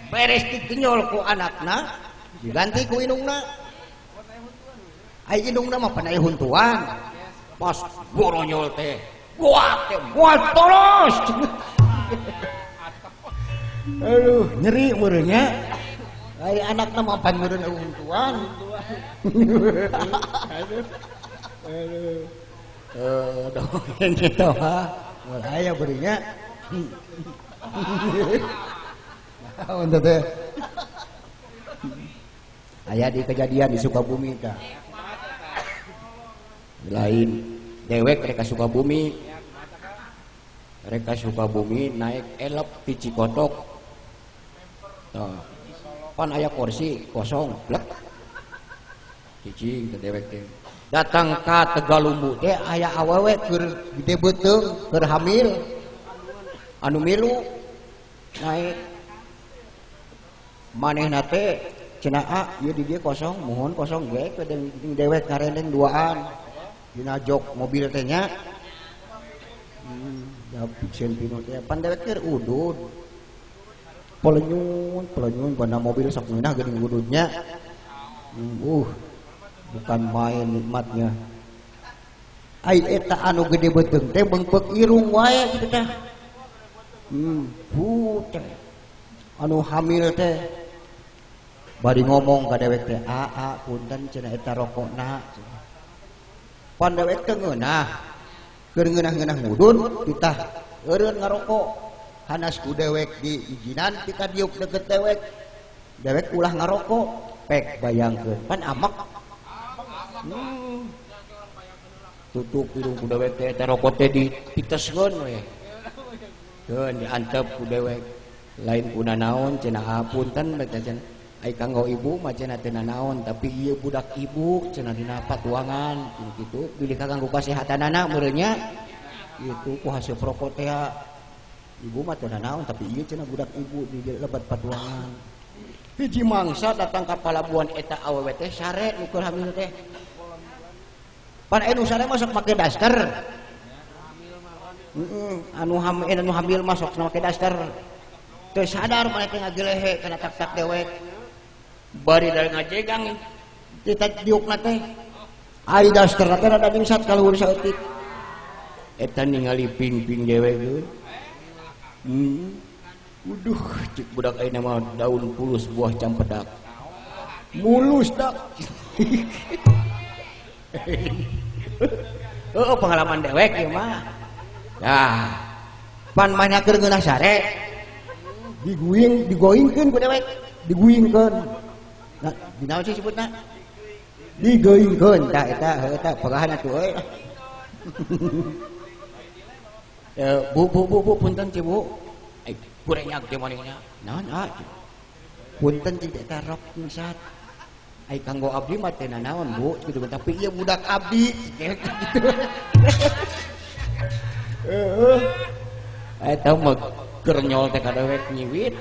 beres dikenyol ku anakna diganti ku indungna ai indungna mah panai huntuan pas goronyol teh buat terus aduh nyeri meureunnya ai anakna mah pan meureun huntuan aduh yang gitu ha mun aya beurinya untuk teh aya di kejadian di Sukabumi tah lain dewek reka Sukabumi naik elep di Cikotok pan aya kursi kosong blek cicing dewek teh datang ka Tegalumbu teh aya awewe keur gede beuteung keur hamil anu milu naik manehna teh cenah ieu di dieu kosong mohon kosong ge kedeng dewek ngarendeng duaan dina jok mobil teh nya da pikeun pinu teh pan dewek keur udud pelenyun banda mobil sok ngeunah geuning ududnya bukan main nikmatnya ai eta anu gede beuteung teh beungpeuk irung wae kitu teh teh anu hamil teh bari ngomong ka dewek teh punten cenah eta rokokna pan dewek teh ngeunah keur ngeunah ngudun ditah eureun ngarokok hanas ku dewek di ijinan tika diuk deket dewek ulah ngarokok pek bayangkeun pan amek tutup hidung ku dewek teh eta rokok teh diteskeun we keun diantep ku dewek lain kuna naon cenah punten eta cenah ai kanggo ibu mah cenah teu naon tapi ieu budak ibu cenah dina patuangan kitu bilih kanggo kasehatanana meureunnya kitu ku hasil rokok teh ibu mah teu naon tapi ieu cenah budak ibu di lebat patuangan hiji mangsa datang ka palabuhan eta awewe teh sare nu keur hamil teh pan anu sare masuk make daster anu hamil masuk make daster teu sadar maneh teh ngagelehe kana tak-tak dewek bari dari ngajegang kita diukna teh ai daster teh rada dingsat kaluhur saeutik eta ningali ping-ping dewek geus uduh cik budak ayeuna mah daun pulus buah campedak mulus dak pengalaman dewek ieu mah dah pan maneh keur ngeunah sare digoingkeun ku dewek diguingkeun nah dinaon sih sebutna digoingkeun tah eta pagahan atuh euy bu punten ci bu kurenyak teh manehna naon punten cing eta rok ngisat ai kanggo abdi mah teh naon bu kitu tapi ieu budak abdi kitu eta mah keur nyol teh ka dewek nyiwit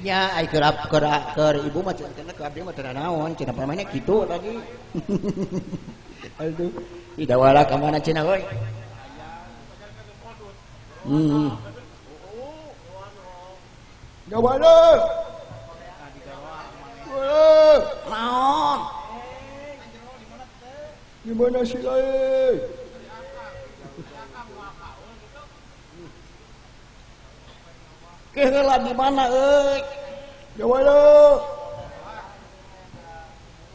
nya ai keur ibu mah cenah keur abdi mah teu naon cenah pamane kitu tadi aduh idawala ka mana cenah euy Jawala. Naon? Di mana si lain? Keheula di mana euy? Jawala.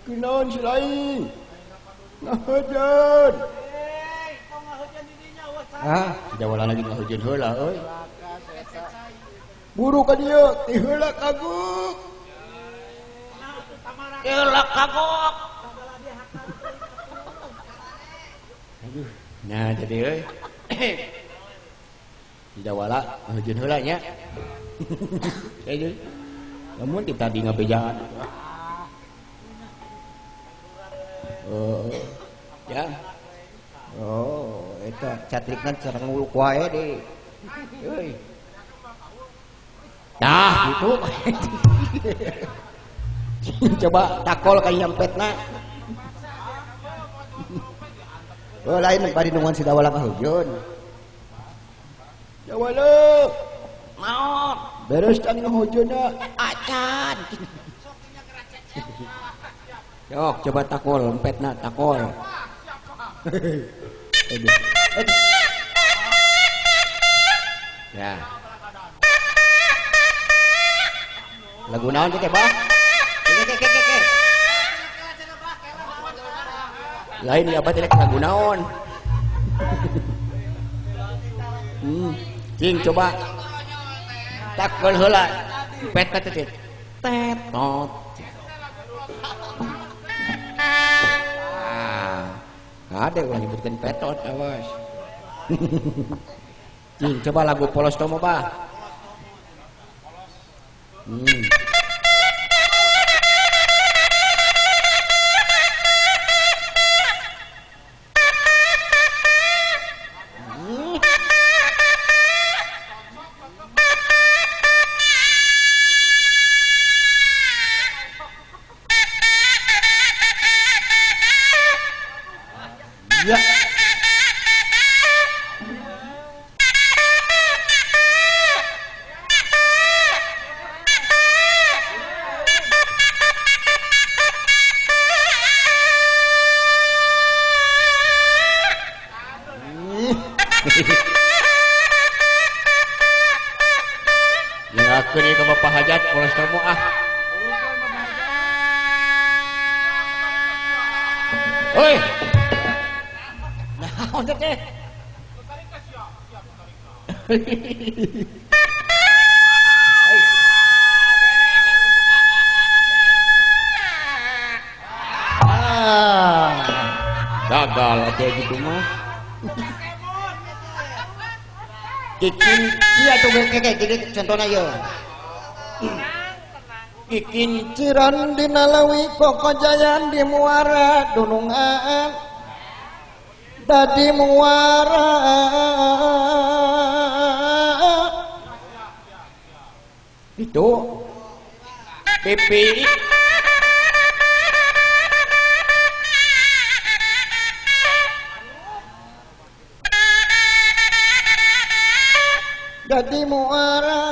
Kunaon si lain? Ngahujan. Jawala lagi ngahujan heula euy. Buru ka dieu, heula kaguk. Heula kaguk. Aduh, nah jadi euy. Jawala ngahujan heula nya. Aduh. Lamun kita di ngabejaan. Oh. Ya. Oh, eta catrikna sareng nguluk wae deui. Euy. Nah, gitu. Coba takol ka nyampetna. Oh, lain bari nungan si Dawala ka hujon. Dawala. naon beres kan ngahujuna acan yok coba takol empetna takol ya lagu naon teh bah lain ya apa tidak lagu naon cing coba takol heula pet teh tetot ada ulah nyebutkeun petot awas cing coba lagu polos tomo bah ya nyerakeun ieu ka Bapak Hajat polos tomo ah oi naon teh gagal aja gitu mah kikin iya tuh kayak gini contohnya ya kikin ciran di nalawi kokojayan di muara dunungan dadi muara itu pipi dadi muara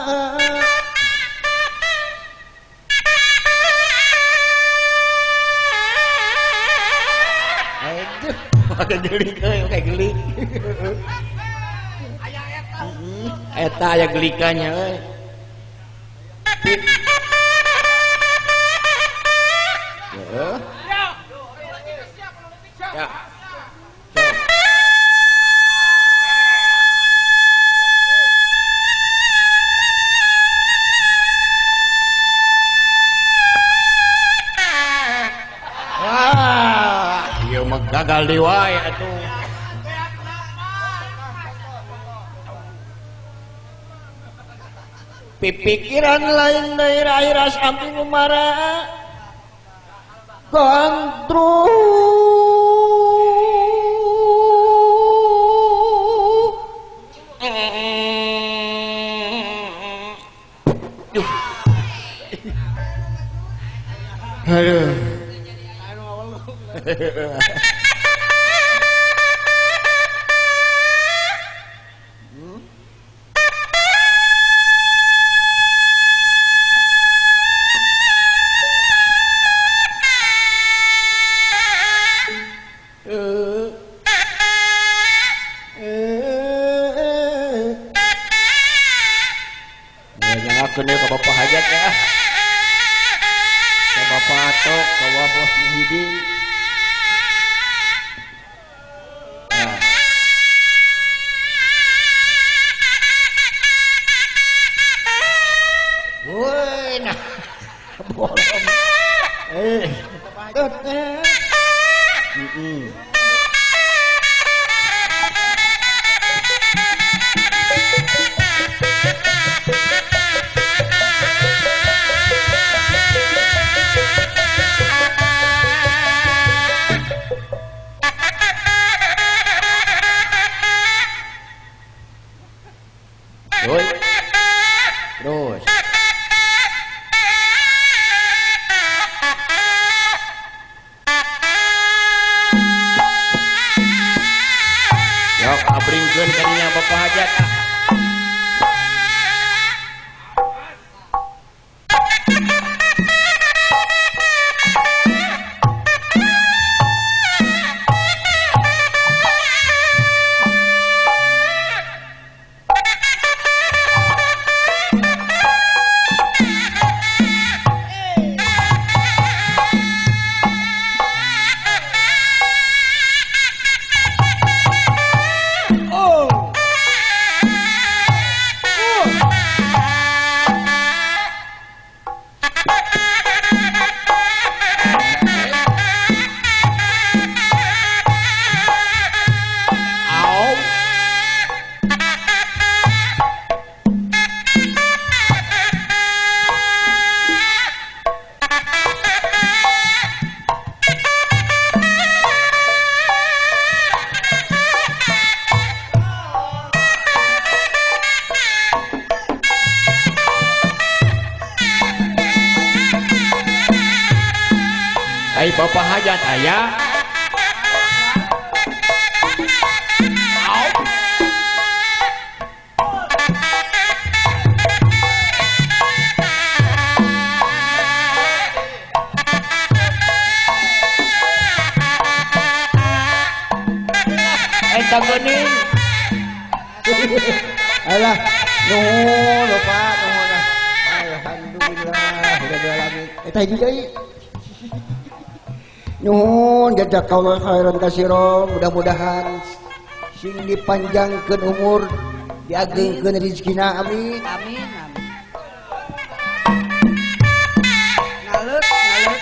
pakai gelik pakai gelik eta aya gelikannya ya gagal di wae atuh pipikiran lain daerah samping umara kontrol aduh ke Bapak Hajat ya ke Bapak Atok ke Bos Muhyiddin woi nah bolong terus Bapak hajat aya. Eta geuning. Alah, nuhun Bapak, nuhun. Alhamdulillah, rabbil eta hiji deui. Nuhun jazakallahu khairan katsiran, mudah-mudahan sing dipanjangkeun umur, diagengkeun rezekina, amin. Amin, amin. Ngalut, ngalut.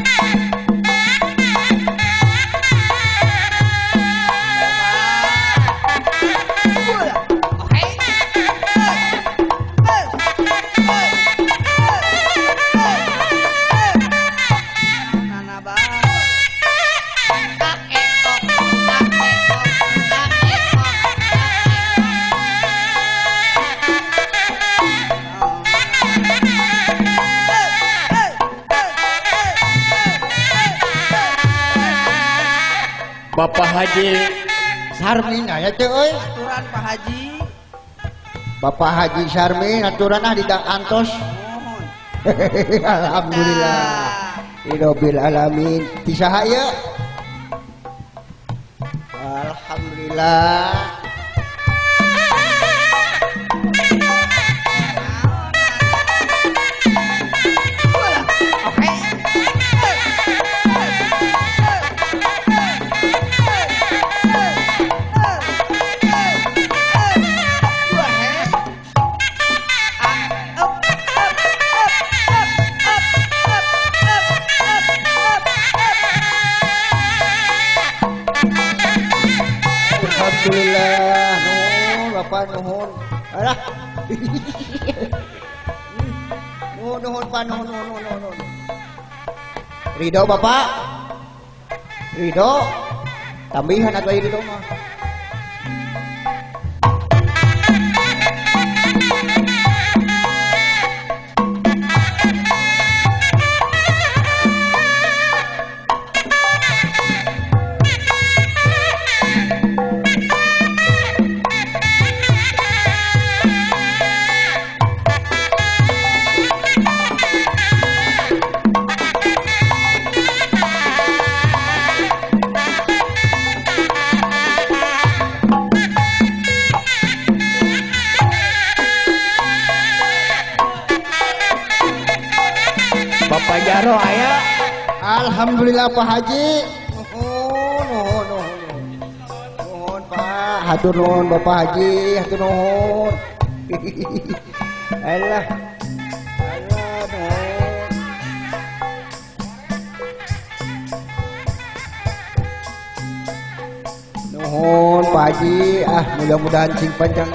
Bapak Haji Sarmin aya teh euy. Aturan Pak Haji. Bapak Haji Sarmin aturan di antos. Mohon. Alhamdulillah. Rabbil alamin. Tisaha ya. Alhamdulillah. Alhamdulillah, nuhun Bapak nuhun. Alah. Nuhun Pak nuhun. Ridho Bapak. Ridho. Tambihan atuh ieu ridho mah. Bapak Jaro aya. Alhamdulillah Pak Haji. Nuhun Pak. Hatur nuhun Bapak Haji, hatur nuhun. Alah. Nuhun. Nuhun Pak Haji, mudah-mudahan sing panjang.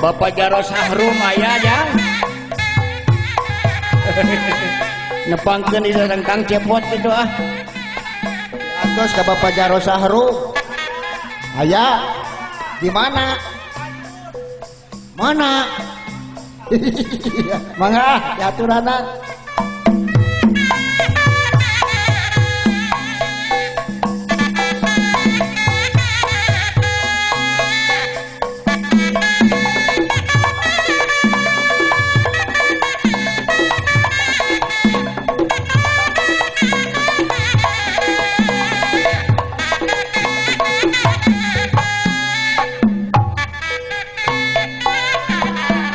Bapak Jaro Sahrum aya jang. Nepangkeun di sareng Kang Cepot kitu ah. Antos ka Bapak Jaro Sahru. Aya di mana? Mana? Mangga diaturanan.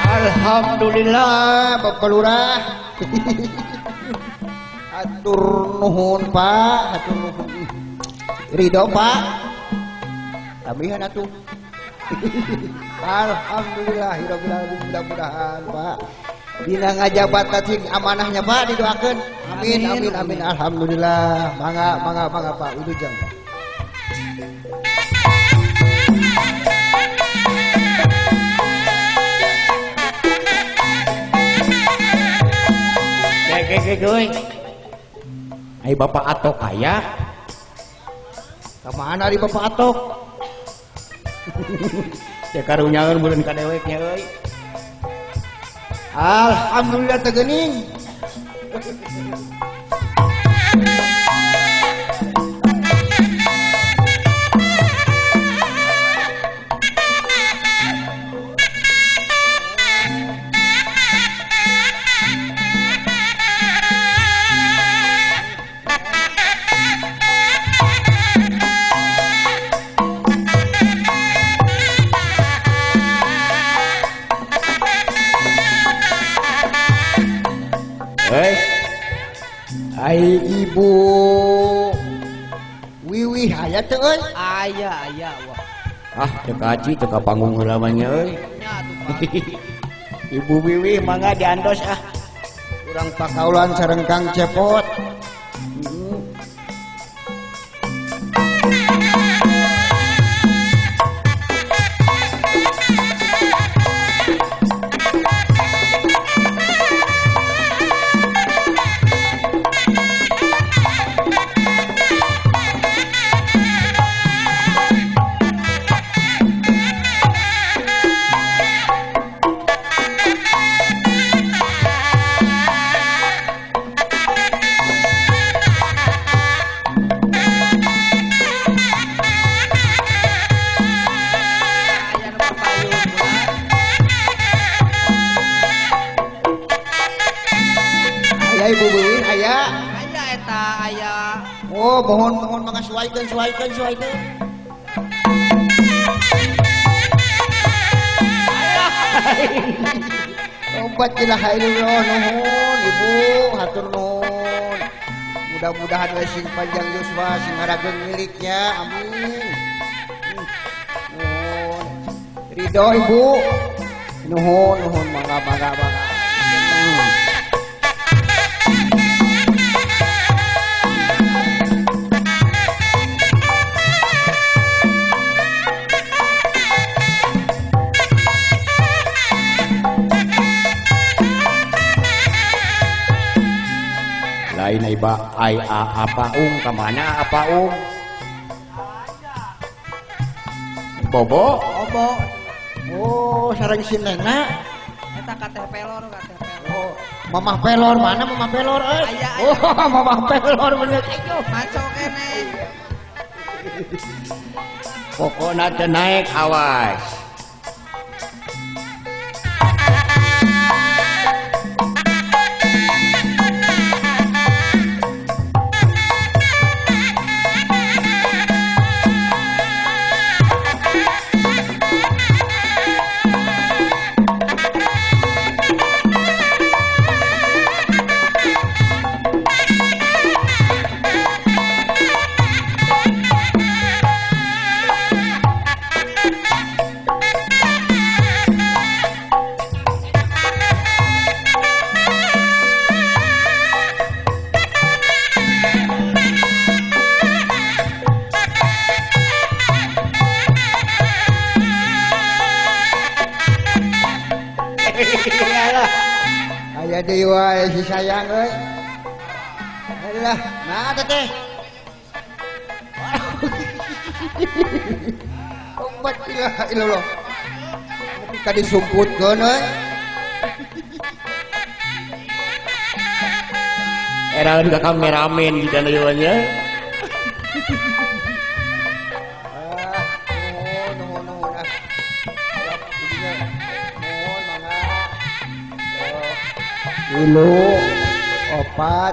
Alhamdulillah Bapak Lurah. Hatur nuhun Pak, hatur nuhun. Ridho Pak. Tambihan atuh. Alhamdulillahirabbil alamin. Mudah-mudahan Pak dina ngajabat cing amanahnya Pak didoakeun. Amin amin amin. Alhamdulillah. Mangga Pak wilujeng. Geus. Ai Bapak Atok aya. Kemana di Bapak Atok? Ya karunyaeun bulan ka deweknya euy. Alhamdulillah teu geuning. Ai Ibu Wiwi aya teu euy? Aya wah. Ah, teu kaji teu ka panggung heulamanya euy. Nya atuh Pak. Ibu Wiwi mangga diantos ah. Urang pakaulan sareng Kang Cepot. Ibu Wiwi aya. Aya eta aya. Oh, mohon mangga suaikeun. Obat ilaha illallah nuhun Ibu, hatur nuhun. Mudah-mudahan we sing panjang yuswa sing ngarageun miliknya. Amin. Nuhun. Ridho Ibu. Nuhun mangga. Lain ai Apaung ka mana Apaung? Bobo? Obo. Oh, sareng si Nena. Eta kateh pelor. Oh, Mamah Pelor mana Mamah Pelor euy? Aya. Oh, Mamah Pelor bener itu. Maco kene. Pokona teu naek awas. Aya deui wae si sayang euy. Alah, nah teh. Obat ilaha illallah. Ka disumputkeun euy. Eraeun ka kameramen di dana nya. Tilu, 4,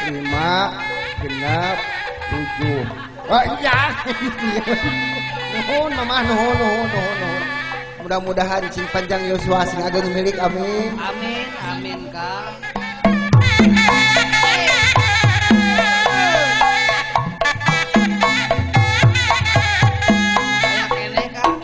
5, 6, 7. Oh iya. Nuhun Mamah, nuhun. Mudah-mudahan sing panjang yuswa sing ageng milik amin. Amin Kang. Aya kene Kang.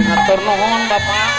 Matur nuwun Bapak.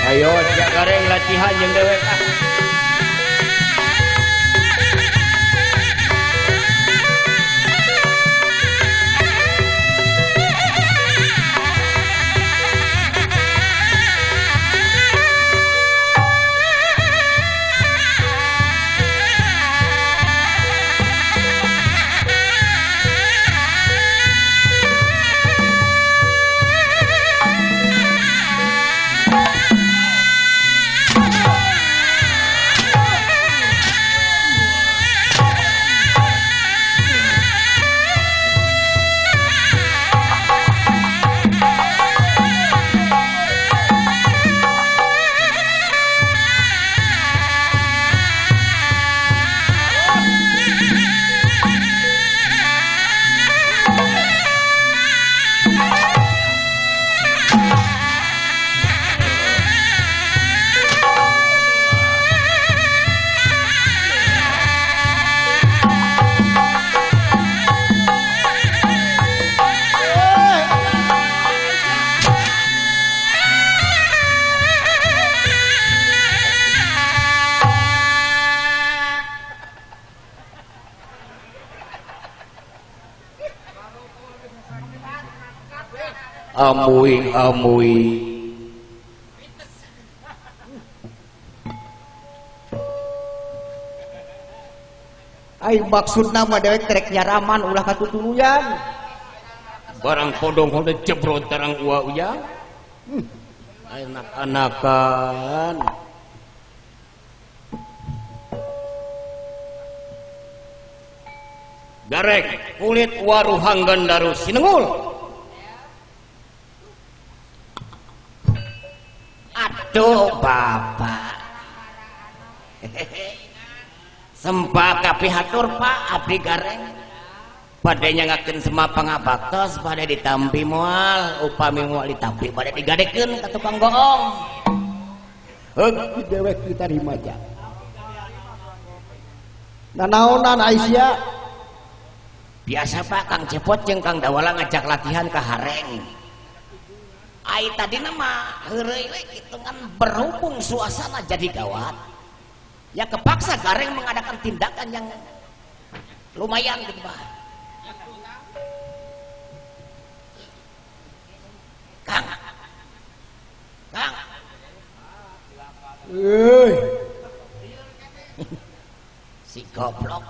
Ayo siap gareng latihan jeung dewek ah. Amui. ai maksud nama dewek terek nyaraman ulah katutunuyan barang podong honda jebrot tarang ua uyang anak-anakan garek kulit waruhang gandaru sinengul aduh bapak sempat kapihatur pak abdi gareng pada nyangakeun semua pangabaktos pada ditampi moal upami moal ditampi pada digadekeun ka tukang goong heuh dewek ditarima aja nanaonan Aisyah biasa pak Kang Cepot jeung Kang Dawala ngajak latihan ka hareng ai tadi nama heureuy we kitu kan berhubung suasana jadi gawat ya kepaksa gareng mengadakan tindakan yang lumayan gitu pak Kang si goblok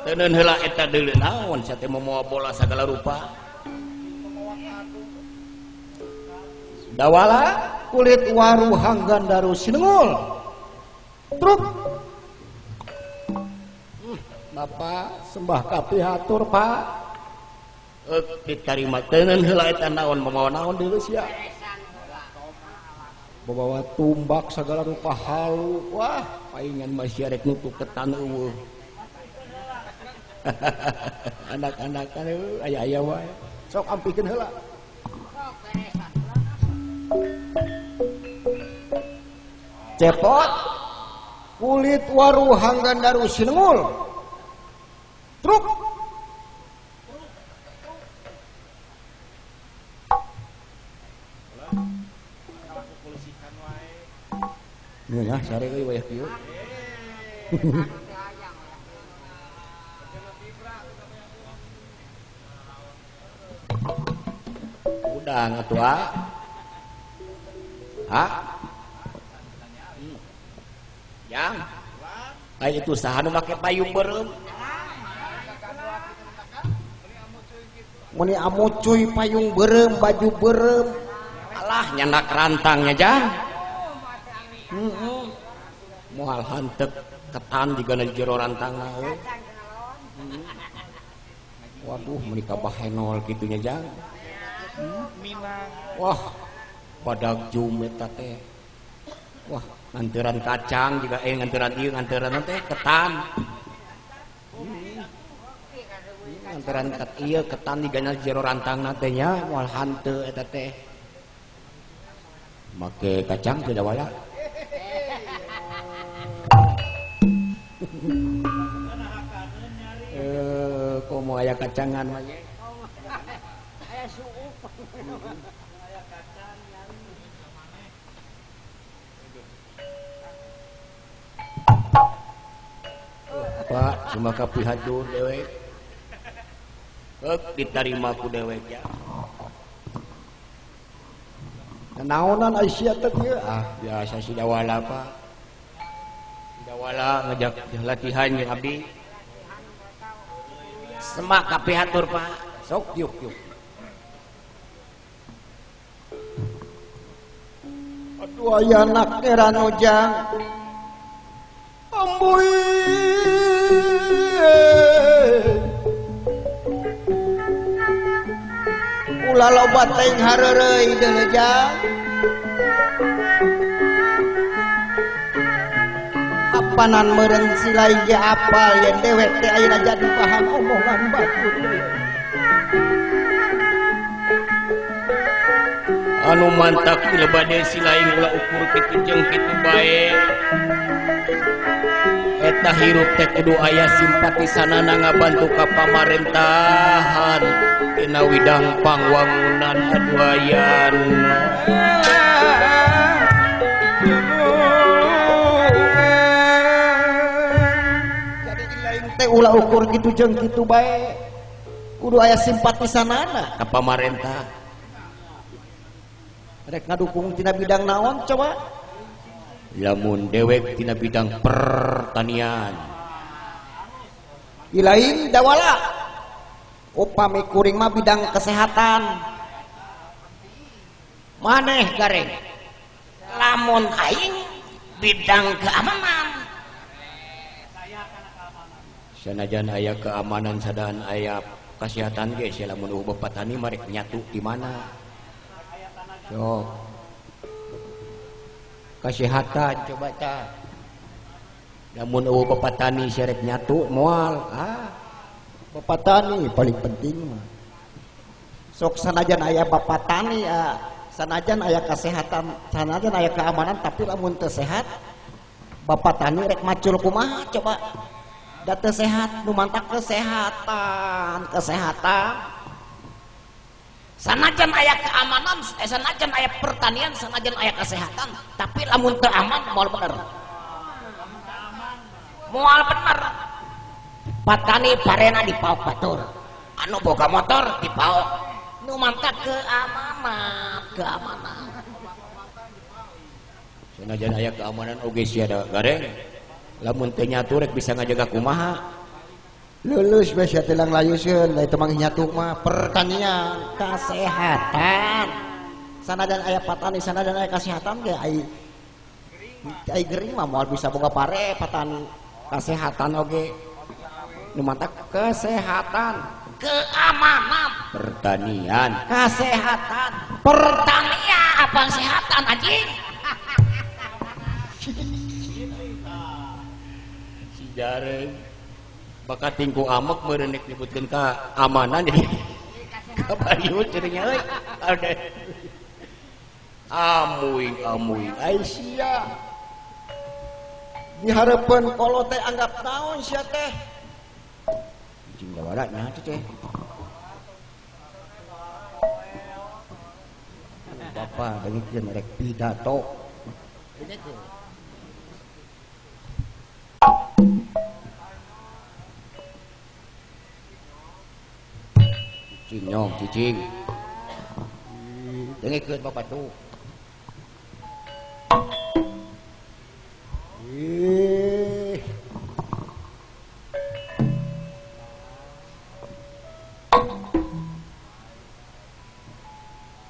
teuneun heula eta deuleu naon sia teh momoa bola sagala rupa Dawala kulit waruhang gandaru sinengul truk Bapak sembah kapihatur pak ditarima teuneun heula eta naon momoa naon deuleu sia bawa tumbak segala rupa halu wah paingan masih arek nutup ketan eueuh anak-anakan aya-aya wae sok ampikeun heula Cepot kulit waruhang gandaru sinengul truk ya sare euy wayah kieu udah ngatua yang ay itu saha nu make payung beureum meni amucuy payung beureum baju beureum alah nyandak rantangnya jang moal hantep ketan digana di jero rantangna euy waduh menika bahenol kitunya jang wah badag jum eta teh wah nganteran kacang juga nganteran ieu nganteran teh ketan nganteran ieu ketan digana di jero rantangna teh nya moal hanteu eta teh make kacang teu dawala komo aya kacangan mah aya suuk aya kacang Pak cuma kapihatur dewek ditarima ku dewek ya naonan Aisyah teh biasa si Dawala Pak Dawala ngajak latihan jeung abdi semak kapihatur Pak sok yuk aduh aya anak eran ojang ambuy ulah loba teuing hareureuy deuleu jang apanan meureun si lain ge apal yen dewek teh ayeuna jadi paham omongan batur anu mantak lebade si lain ulah ukur kitu jeung kitu bae eta hirup teh kudu aya simpatisanana ngabantu ka pamarentahan tina widang pangwangunan aduayan jadi lain teh ulah ukur kitu jeung kitu bae kudu aya simpatisanana ka pamarentah rek ngadukung tina bidang naon coba lamun dewek tina bidang pertanian ilain dawala upami kuring mah bidang kesehatan maneh gareng lamun aing bidang keamanan sanajan aya keamanan sadaan aya kesehatan ge sia lamun eueuh bapatani marek nyatu di mana sok kesehatan coba tah lamun eueuh bapatani sia rek nyatu moal bapak tani paling penting mah sok sanajan aya bapak tani sanajan aya kesehatan sanajan aya keamanan tapi lamun teu sehat bapak tani rek macul kumaha coba da teu sehat nu mantak kesehatan sanajan aya keamanan sanajan aya pertanian sanajan aya kesehatan tapi lamun teu aman moal bener patani parena dipaok batur anu boga motor dipaok nu mantak keamanan sanajan aya keamanan oge sia da gareng lamun teu nyatu rek bisa ngajaga kumaha lulus besi telang layuseun da itu mah nyatu mah pertanian kesehatan sanajan aya patani sanajan aya kesehatan ge ai gering mah moal bisa boga pare patani kesehatan oge nu mantak kesehatan keamanan pertanian kesehatan pertanian apa kesehatan anjing si jareng bakat tingku amek meureun nek nyebutkeun keamanan jadi kabariut cenah euy ade amuing ai sia dihareupeun kolot teh anggap naon sia teh cing dawala nya teh bapak dengikeun rek pidato cing nyong cicing dengikeun bapak tuh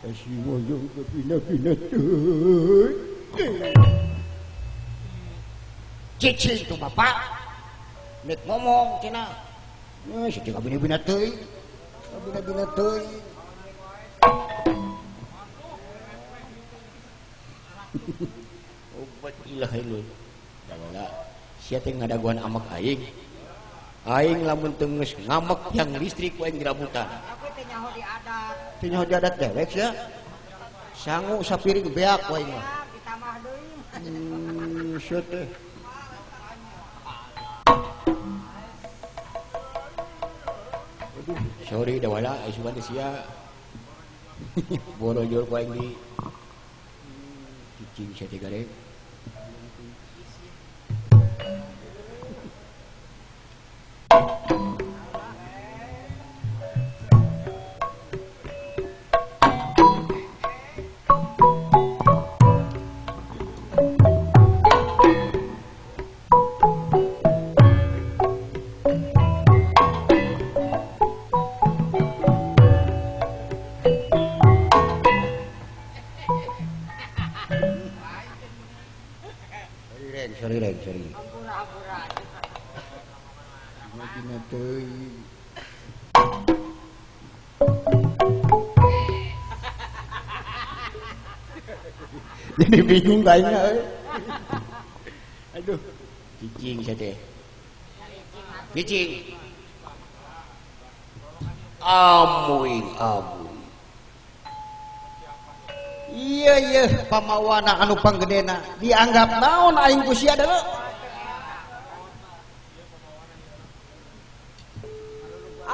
kasih moyong ke pina-pina tuh cicing tuh bapak nek ngomong cenah si tinggal bina-bina teuing bina-bina teuing obat ilah lu dawala sia teh ngadaguan amek aing lamun teu geus ngamek yang listrik ku aing dirabutan teu nyaho di adat dewek sia sangu sapiring beak wae mah Ditamah deui. sia teh sorry dawala asuban teh sia borojor ku aing di cicing sia teh gareng sorry bina teuing jadi bingung kayaknya aduh cicing sia teh cicing amuing iya pamawana anu panggedena dianggap naon aing ku sia deuleu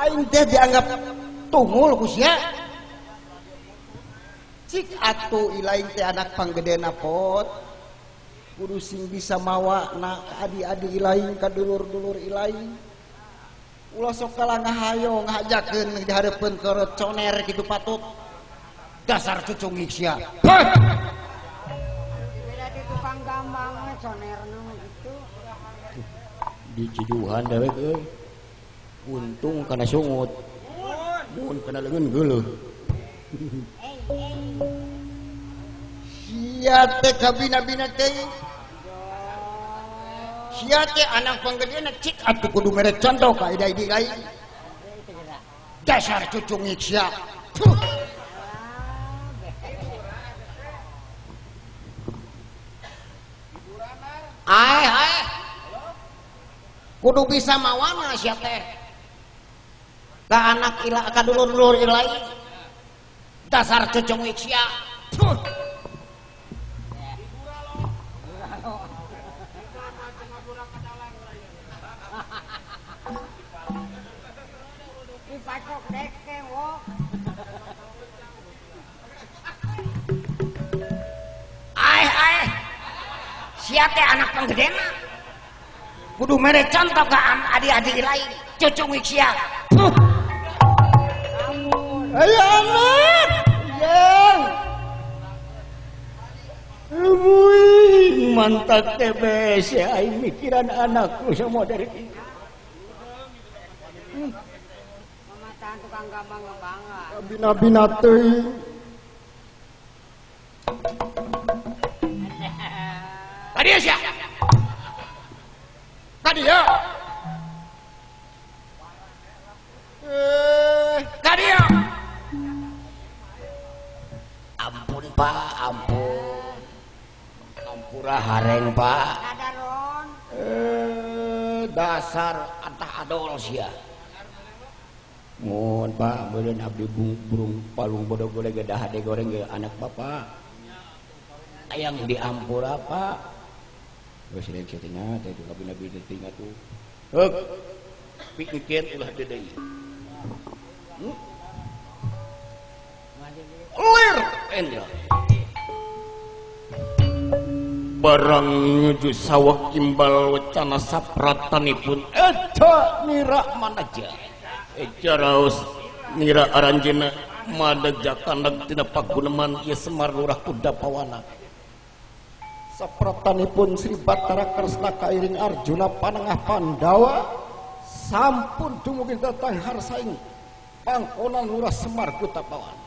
aing teh dianggap tungul ku sia cik atuh ilaing teh anak panggedena pot kudu sing bisa mawa na ka adi-adi ilaing ka dulur-dulur ilaing ulah sok kalah ngahayo ngajakeun dihareupeun ke coner kitu patut dasar cucungik sia Beda di tukang gambang conerna gitu. di ciduhan dewek euy untung kana sungut mun kana leungeun geuleuh sia teh kabina-bina teh sia teh anak panggedena cik atuh kudu mere contoh ka ida-idi lain dasar cucu ngiksia Hai kudu bisa mawana sia teh ka anak ila ka dulur-dulur lain dasar cucu ngiksia Dipacok deke wok. sia teh anak panggedena kudu mere contoh ka adik-adik lain cucu ngiksia ayo anak yang mantap TBS ya aing mikiran anakku semua dari itu Mamataan tukang gambang-gambangan. bina-bina teuing Kadia sia kadia kadia ampun pak ampura hareng pak Sadaron. dasar atah adol sia mun pak beureun abdi burung palung bodoh goleh gedah hade goreng ge anak bapak yang diampura pak geus rek satina teh itu kabina-bina tinggal tuh heuk pikikeun ulah deui lir endra barang nuju sawah imbal wacana sapratanipun eta nira manaja raos nira aranjeuna madaja kandag tina paguneman ieu Semar Lurah Kudapawana sapratanipun Sri Batara Kresna kairing Arjuna panengah Pandawa sampun dumugi datang harsaing pangkonan Lurah Semar Kudapawana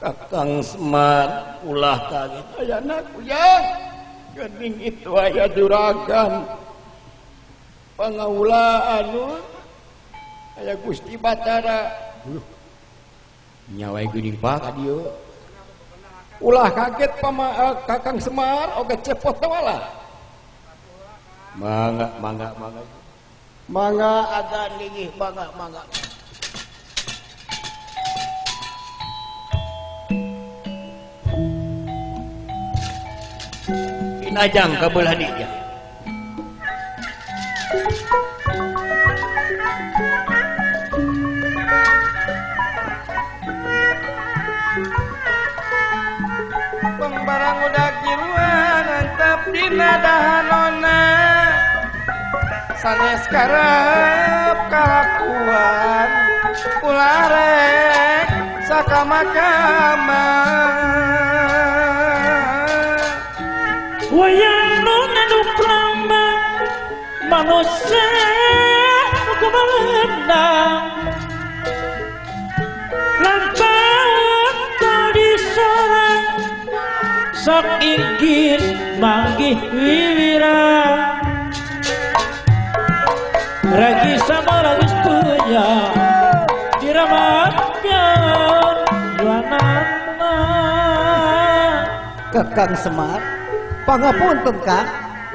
Kakang Semar ulah kaget aya anakku yang geuning itu aya juragan pangaulaan aya Gusti Batara nyawai geuning pak ka dieu ulah kaget Kakang Semar oge cepot tawala mangga agan gigih mangga pinajang ka belah dieu Pembarang udah kiruan antap dina dahanona sanes karep kalakuan ularek sakama-kama wayang nunaduk lamba manusia aku melendang lampauan tadi sorang sok ingin manggih wiwira ragi sama lagis punya diramatkan juanana Kakang Semar pangapunten Kang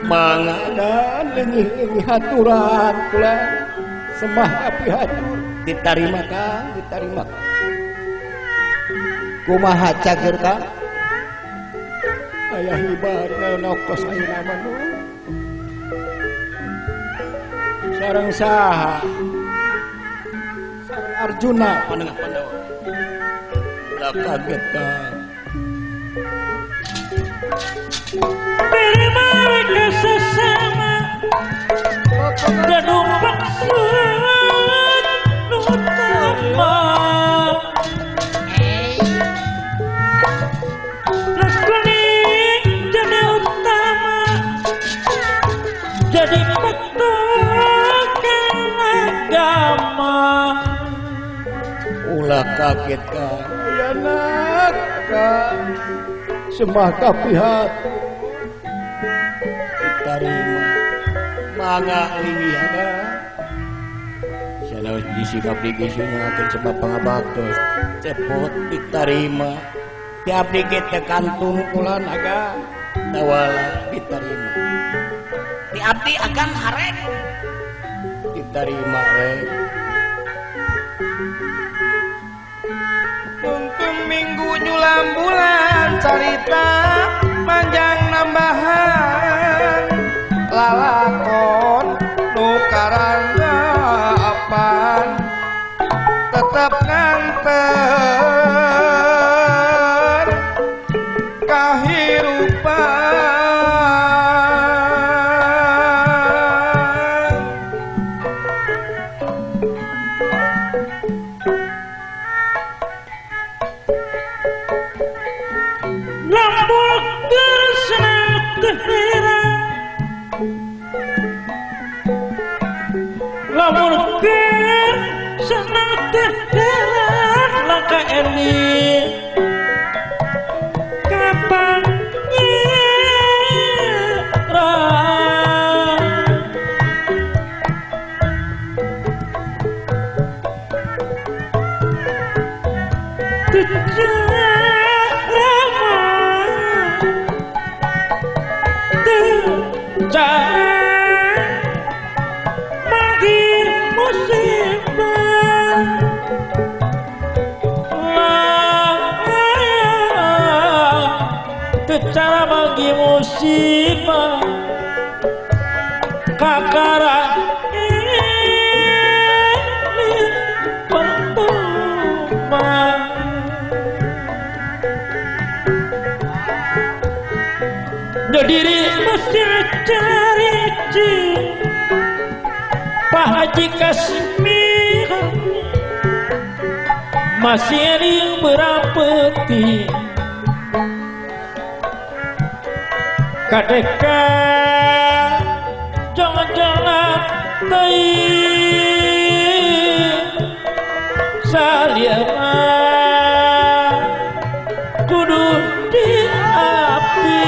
mangadan leungih haturan kula semah api hatur ditarima Kang kumaha cager Kang aya hibarna noktos ayeuna mah sareng saha sareng Arjuna panengah Pandawa ulah kaget Kang Berimawe kesesama Gadung maksud Nutama Laskuni jadi utama Jadi fakta kaget ka. Ya nak, Kang. Sembah kapihat. Diterima. Mangga linggih ka. Sanaos disikap digisunyakeun sebab pangabaktos. Cepot diterima. Ti abdi teh kantun kula naga. Tawala diterima. Ti abdi akan harek. Diterima Tungtung minggu nyulam bulan carita panjang nambahan lalakon nu karangga apan tetep nganter kahirupan. Lamun kersenang teherang, lamun kersenang teherang langkah ini kapan nyerang. Magir musibah cara bagi musibah kakara ini pertama Nyadiri mesir carici Pak Haji Kasmiran masih ring berapeti kadeka jangan-jangan tai saliana kudu diapi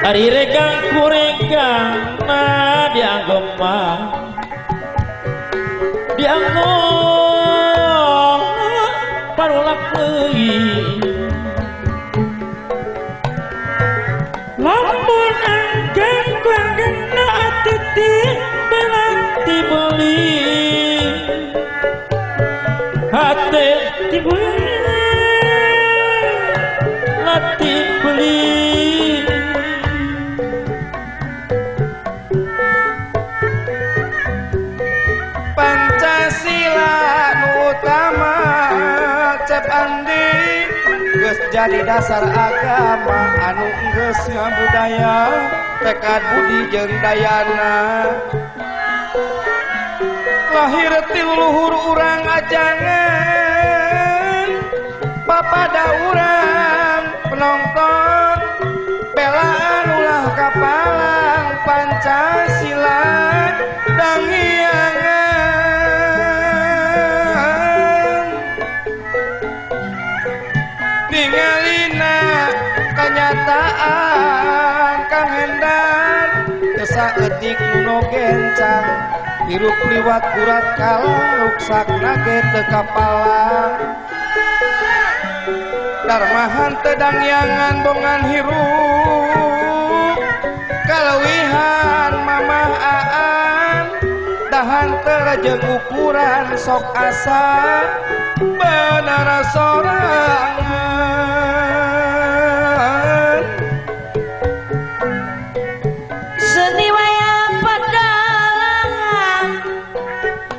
hari regang kuregang na dianggema parulak deui lamun anggen kuanggenna titi belanti beli hate tibuli lati beli Pancasila nu utama cep andi geus jadi dasar agama anu geus ngabudaya tekad budi jeung dayana lahir ti luhur urang ajangan papada urang penonton belaan ulah kapalang Pancasila dangiangan ningalina kenyataan Kang Hendar kesaeutik nu gencang hirup liwat urat kalang ruksak nage teu kapala darmahan teu dangyangan bongan hirup kalewihan mamah aan dahan teu jeung ukuran sok asa benar sorangan Seni wayang padalangan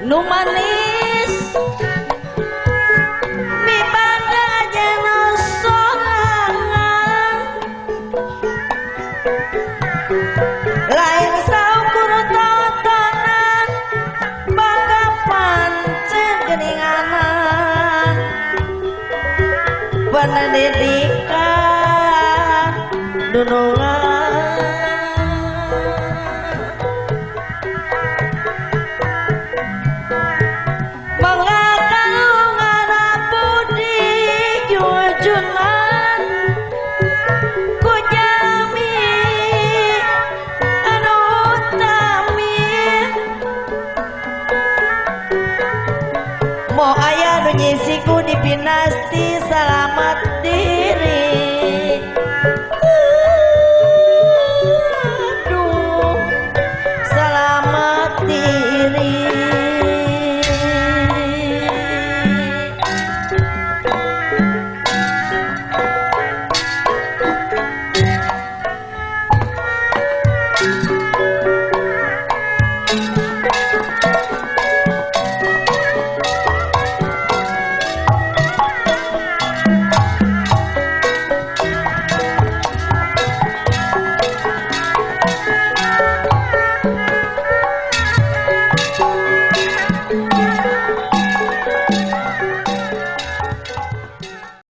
nu manis mibanda jeung sorangan lain saukur tontonan bangga pancen geuninganan pendidikan dunungan nasti